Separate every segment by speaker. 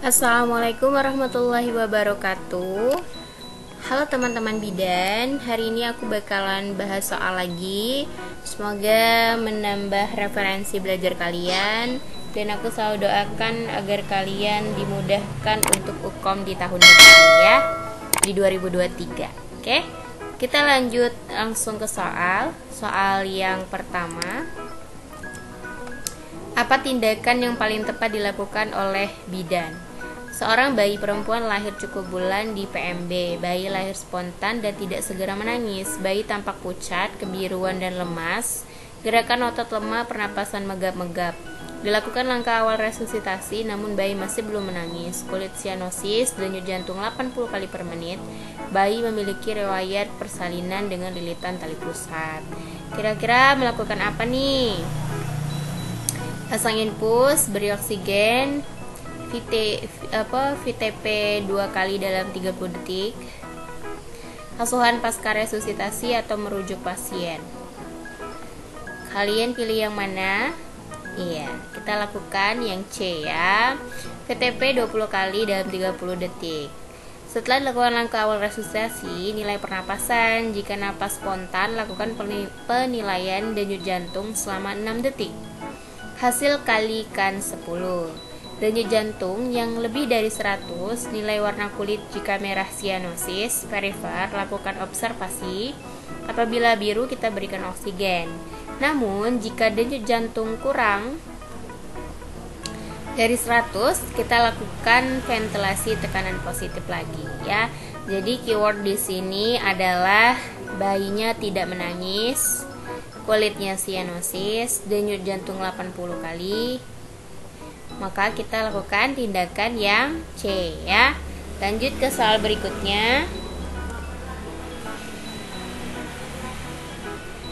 Speaker 1: Assalamualaikum warahmatullahi wabarakatuh. Halo teman-teman bidan, hari ini aku bakalan bahas soal lagi. Semoga menambah referensi belajar kalian, dan aku selalu doakan agar kalian dimudahkan untuk UKOM di tahun depan ya, di 2023. Oke, kita lanjut langsung ke soal yang pertama. Apa tindakan yang paling tepat dilakukan oleh bidan? Seorang bayi perempuan lahir cukup bulan di PMB. Bayi lahir spontan dan tidak segera menangis. Bayi tampak pucat, kebiruan dan lemas. Gerakan otot lemah, pernapasan megap-megap. Dilakukan langkah awal resusitasi, namun bayi masih belum menangis. Kulit sianosis, denyut jantung 80 kali per menit. Bayi memiliki riwayat persalinan dengan lilitan tali pusat. Kira-kira melakukan apa nih? Pasang infus, beri oksigen, VTP 2 kali dalam 30 detik. Asuhan pasca resusitasi atau merujuk pasien. Kalian pilih yang mana? Iya, kita lakukan yang C ya. VTP 20 kali dalam 30 detik. Setelah dilakukan langkah awal resusitasi, nilai pernapasan. Jika napas spontan, lakukan penilaian denyut jantung selama 6 detik. Hasil kalikan 10. Denyut jantung yang lebih dari 100, nilai warna kulit jika merah sianosis, perifer, lakukan observasi. Apabila biru, kita berikan oksigen. Namun, jika denyut jantung kurang dari 100, kita lakukan ventilasi tekanan positif lagi ya. Jadi keyword di sini adalah bayinya tidak menangis, kulitnya sianosis, denyut jantung 80 kali. Maka kita lakukan tindakan yang C ya. Lanjut ke soal berikutnya.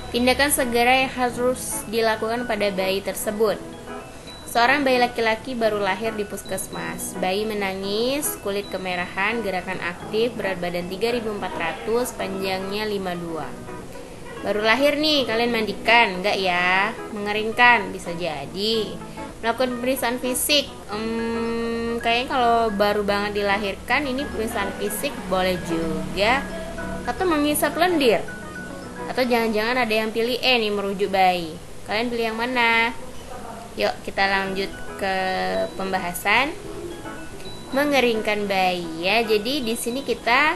Speaker 1: Tindakan segera yang harus dilakukan pada bayi tersebut. Seorang bayi laki-laki baru lahir di puskesmas. Bayi menangis, kulit kemerahan, gerakan aktif, berat badan 3400, panjangnya 52. Baru lahir nih, kalian mandikan, enggak ya? Mengeringkan, bisa jadi. Melakukan pemeriksaan fisik, kayaknya kalau baru banget dilahirkan, ini pemeriksaan fisik boleh juga. Atau menghisap lendir. Atau jangan-jangan ada yang pilih E nih, merujuk bayi. Kalian pilih yang mana? Yuk, kita lanjut ke pembahasan. Mengeringkan bayi ya. Jadi di sini kita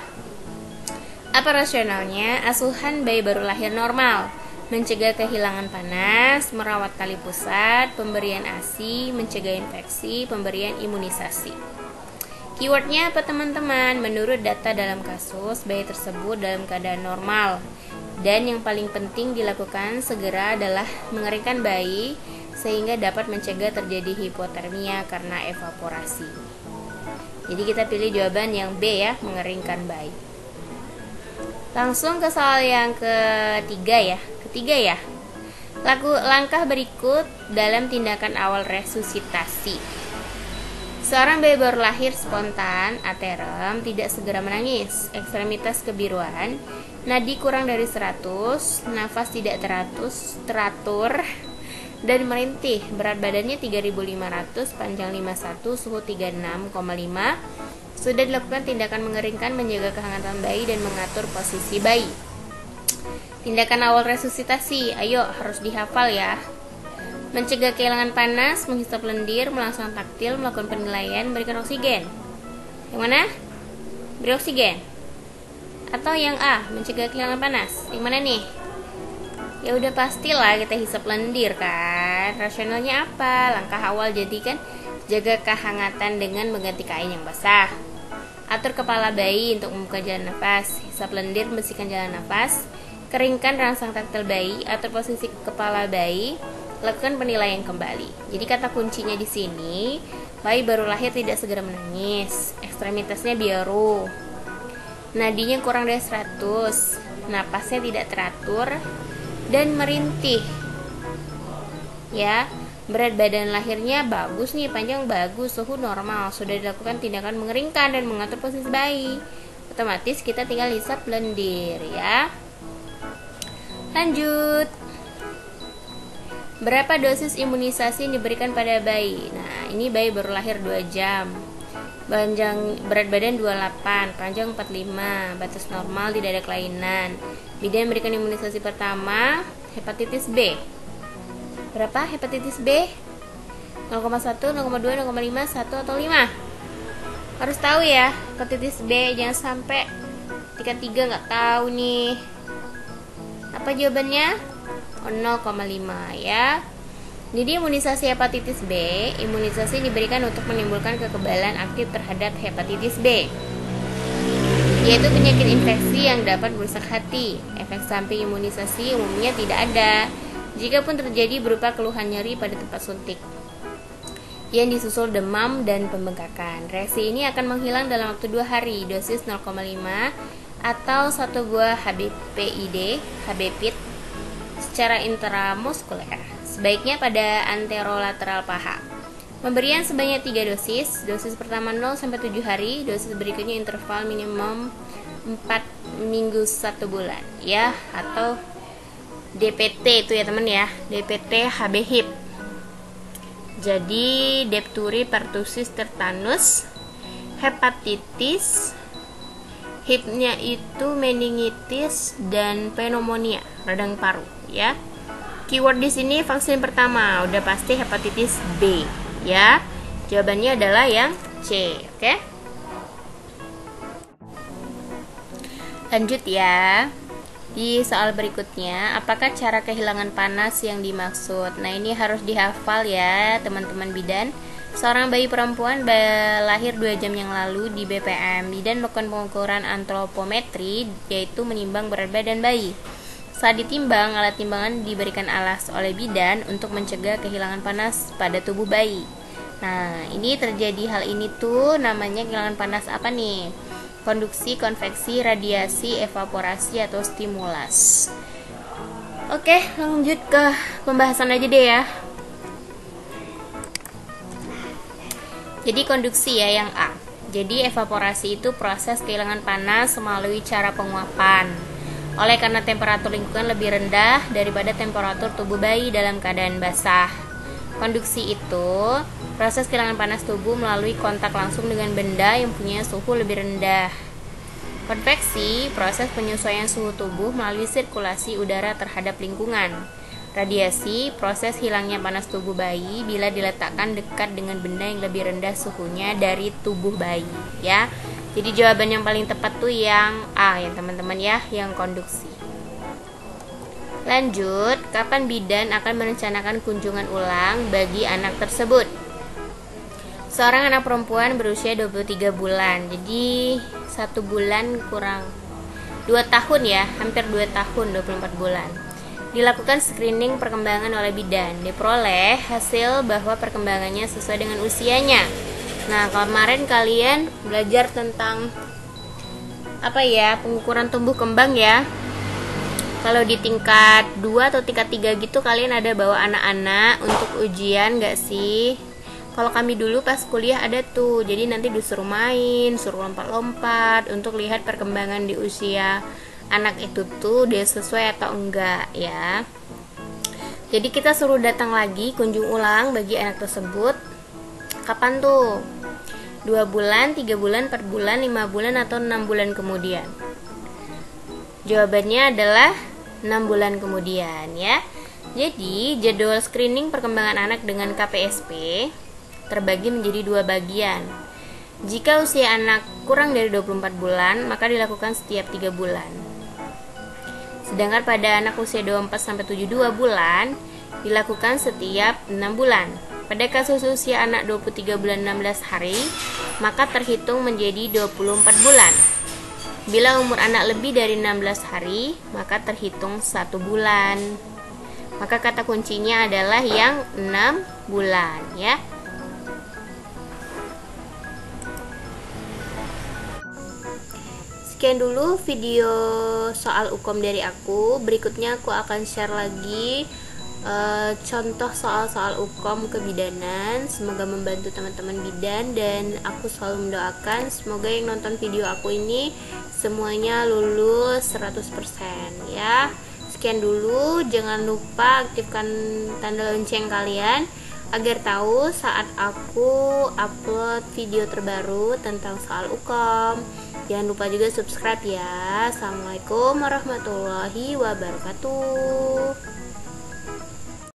Speaker 1: apa rasionalnya? Asuhan bayi baru lahir normal, mencegah kehilangan panas, merawat tali pusat, pemberian ASI, mencegah infeksi, pemberian imunisasi. Keywordnya apa teman-teman? Menurut data dalam kasus, bayi tersebut dalam keadaan normal. Dan yang paling penting dilakukan segera adalah mengeringkan bayi sehingga dapat mencegah terjadi hipotermia karena evaporasi. Jadi kita pilih jawaban yang B ya, mengeringkan bayi. Langsung ke soal yang ketiga ya. Langkah berikut dalam tindakan awal resusitasi. Seorang bayi baru lahir spontan, aterem, tidak segera menangis, ekstremitas kebiruan, nadi kurang dari 100, nafas tidak teratur, dan merintih. Berat badannya 3500, panjang 51, suhu 36,5. Sudah dilakukan tindakan mengeringkan, menjaga kehangatan bayi, dan mengatur posisi bayi. Tindakan awal resusitasi, ayo harus dihafal ya. Mencegah kehilangan panas, menghisap lendir, melangsungkan taktil, melakukan penilaian, berikan oksigen. Yang mana? Beri oksigen. Atau yang A, mencegah kehilangan panas. Yang mana nih? Ya udah pastilah kita hisap lendir kan. Rasionalnya apa? Langkah awal jadi kan jaga kehangatan dengan mengganti kain yang basah. Atur kepala bayi untuk membuka jalan nafas. Hisap lendir, membersihkan jalan nafas. Keringkan rangsang taktil bayi. Atur posisi kepala bayi. Lakukan penilaian kembali. Jadi kata kuncinya di sini, bayi baru lahir tidak segera menangis, ekstremitasnya biru, nadinya kurang dari 100, napasnya tidak teratur, dan merintih. Ya. Berat badan lahirnya bagus nih, panjang bagus, suhu normal. Sudah dilakukan tindakan mengeringkan dan mengatur posisi bayi. Otomatis kita tinggal hisap lendir ya. Lanjut. Berapa dosis imunisasi yang diberikan pada bayi? Nah, ini bayi baru lahir 2 jam. Berat badan 28, panjang 45, batas normal, tidak ada kelainan. Bidan memberikan imunisasi pertama hepatitis B. Berapa hepatitis B? 0,1, 0,2, 0,5, 1 atau 5? Harus tahu ya, hepatitis B, jangan sampai 3 nggak tahu nih. Apa jawabannya? 0,5 ya. Jadi imunisasi hepatitis B, imunisasi diberikan untuk menimbulkan kekebalan aktif terhadap hepatitis B, yaitu penyakit infeksi yang dapat merusak hati. Efek samping imunisasi umumnya tidak ada. Jikapun terjadi berupa keluhan nyeri pada tempat suntik yang disusul demam dan pembengkakan. Reaksi ini akan menghilang dalam waktu 2 hari. Dosis 0,5 atau 1 buah HBPID secara intramuskuler, sebaiknya pada anterolateral paha. Pemberian sebanyak 3 dosis. Dosis pertama 0-7 hari, dosis berikutnya interval minimum 4 minggu 1 bulan ya, atau DPT itu ya teman ya, DPT HB-HIP. Jadi diphtheria, pertussis, tetanus, hepatitis, HIP-nya itu meningitis dan pneumonia, radang paru ya. Keyword di sini vaksin pertama udah pasti hepatitis B ya. Jawabannya adalah yang C, oke? Lanjut ya. Di soal berikutnya, apakah cara kehilangan panas yang dimaksud? Nah, ini harus dihafal ya, teman-teman bidan. Seorang bayi perempuan lahir 2 jam yang lalu di BPM. Bidan melakukan pengukuran antropometri, yaitu menimbang berat badan bayi. Saat ditimbang, alat timbangan diberikan alas oleh bidan untuk mencegah kehilangan panas pada tubuh bayi. Nah, ini terjadi hal ini tuh namanya kehilangan panas apa nih? Konduksi, konveksi, radiasi, evaporasi, atau stimulas. Oke, lanjut ke pembahasan aja deh ya. Jadi konduksi ya yang A. Jadi evaporasi itu proses kehilangan panas melalui cara penguapan. Oleh karena temperatur lingkungan lebih rendah daripada temperatur tubuh bayi dalam keadaan basah. Konduksi itu proses kehilangan panas tubuh melalui kontak langsung dengan benda yang punya suhu lebih rendah. Konveksi, proses penyesuaian suhu tubuh melalui sirkulasi udara terhadap lingkungan. Radiasi, proses hilangnya panas tubuh bayi bila diletakkan dekat dengan benda yang lebih rendah suhunya dari tubuh bayi ya. Jadi jawaban yang paling tepat tuh yang A ya teman-teman ya, yang konduksi. Lanjut, kapan bidan akan merencanakan kunjungan ulang bagi anak tersebut? Seorang anak perempuan berusia 23 bulan. Jadi 1 bulan kurang 2 tahun ya, hampir 2 tahun, 24 bulan. Dilakukan screening perkembangan oleh bidan. Diperoleh hasil bahwa perkembangannya sesuai dengan usianya. Nah, kemarin kalian belajar tentang apa ya? Pengukuran tumbuh kembang ya. Kalau di tingkat 2 atau tingkat 3 gitu kalian ada bawa anak-anak untuk ujian gak sih? Kalau kami dulu pas kuliah ada tuh. Jadi nanti disuruh main, suruh lompat-lompat untuk lihat perkembangan di usia anak itu tuh dia sesuai atau enggak ya. Jadi kita suruh datang lagi kunjung ulang bagi anak tersebut. Kapan tuh? 2 bulan, 3 bulan, 4 bulan, 5 bulan, atau 6 bulan kemudian? Jawabannya adalah 6 bulan kemudian ya. Jadi jadwal screening perkembangan anak dengan KPSP terbagi menjadi 2 bagian. Jika usia anak kurang dari 24 bulan, maka dilakukan setiap 3 bulan. Sedangkan pada anak usia 24-72 bulan, dilakukan setiap 6 bulan. Pada kasus usia anak 23 bulan 16 hari, maka terhitung menjadi 24 bulan. Bila umur anak lebih dari 16 hari, maka terhitung 1 bulan. Maka kata kuncinya adalah yang 6 bulan ya. Sekian dulu video soal UKOM dari aku. Berikutnya aku akan share lagi contoh soal-soal UKOM kebidanan. Semoga membantu teman-teman bidan, dan aku selalu mendoakan semoga yang nonton video aku ini semuanya lulus 100% ya. Sekian dulu, jangan lupa aktifkan tanda lonceng kalian agar tahu saat aku upload video terbaru tentang soal UKOM. Jangan lupa juga subscribe ya. Assalamualaikum warahmatullahi wabarakatuh.